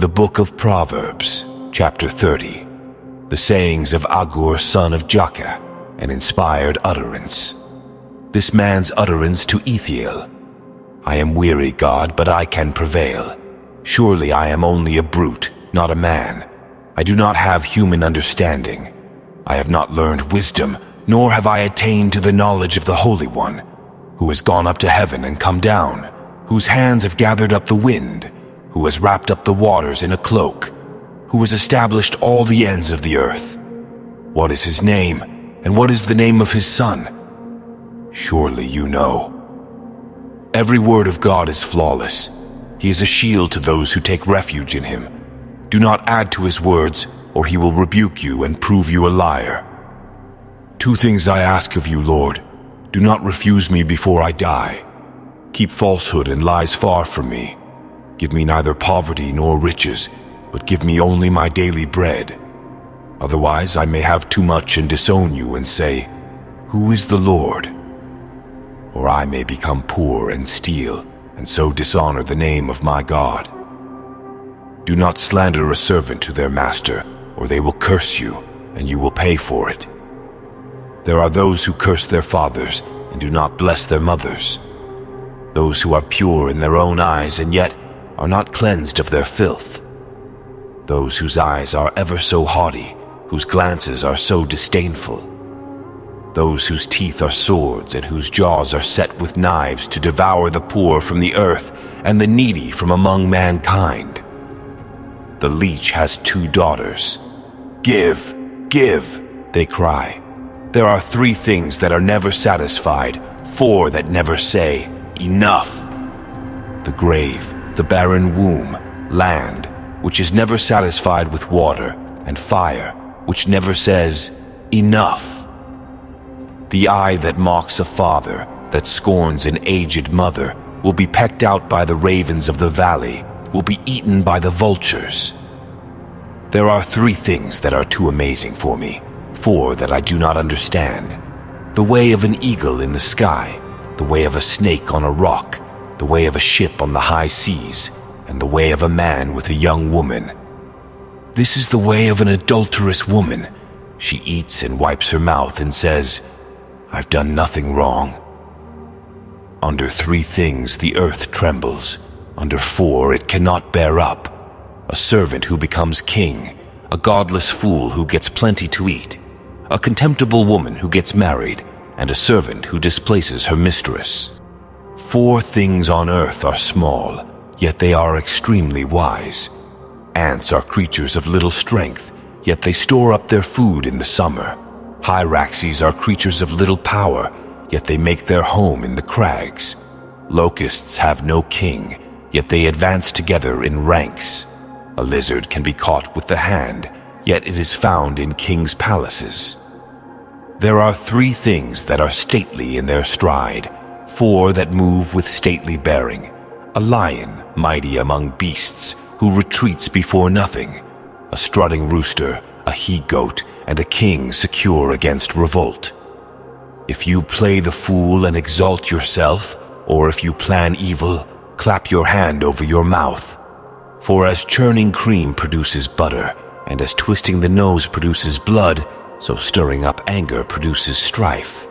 The Book of Proverbs, chapter 30. The sayings of Agur son of Jakeh, an inspired utterance. This man's utterance to Ethiel. I am weary, God, but I can prevail. Surely I am only a brute, not a man. I do not have human understanding. I have not learned wisdom, nor have I attained to the knowledge of the Holy One, who has gone up to heaven and come down, whose hands have gathered up the wind, who has wrapped up the waters in a cloak, who has established all the ends of the earth. What is his name, and what is the name of his son? Surely you know. Every word of God is flawless. He is a shield to those who take refuge in him. Do not add to his words, or he will rebuke you and prove you a liar. 2 things I ask of you, Lord. Do not refuse me before I die. Keep falsehood and lies far from me. Give me neither poverty nor riches, but give me only my daily bread. Otherwise I may have too much and disown you and say, Who is the Lord? Or I may become poor and steal, and so dishonor the name of my God. Do not slander a servant to their master, or they will curse you, and you will pay for it. There are those who curse their fathers, and do not bless their mothers. Those who are pure in their own eyes, and yet are not cleansed of their filth. Those whose eyes are ever so haughty, whose glances are so disdainful. Those whose teeth are swords, and whose jaws are set with knives to devour the poor from the earth, and the needy from among mankind. The leech has 2 daughters. Give, give, they cry. There are 3 things that are never satisfied, 4 that never say, enough. The grave, the barren womb, land, which is never satisfied with water, and fire, which never says, enough. The eye that mocks a father, that scorns an aged mother, will be pecked out by the ravens of the valley, will be eaten by the vultures. There are 3 things that are too amazing for me, 4 that I do not understand. The way of an eagle in the sky, the way of a snake on a rock, the way of a ship on the high seas, and the way of a man with a young woman. This is the way of an adulterous woman. She eats and wipes her mouth and says, I've done nothing wrong. Under 3 things the earth trembles. Under 4 it cannot bear up. A servant who becomes king, a godless fool who gets plenty to eat, a contemptible woman who gets married, and a servant who displaces her mistress. 4 things on earth are small, yet they are extremely wise. Ants are creatures of little strength, yet they store up their food in the summer. Hyraxes are creatures of little power, yet they make their home in the crags. Locusts have no king, yet they advance together in ranks. A lizard can be caught with the hand, yet it is found in kings' palaces. There are 3 things that are stately in their stride, 4 that move with stately bearing. A lion, mighty among beasts, who retreats before nothing. A strutting rooster, a he-goat, and a king secure against revolt. If you play the fool and exalt yourself, or if you plan evil, clap your hand over your mouth. For as churning cream produces butter, and as twisting the nose produces blood, so stirring up anger produces strife.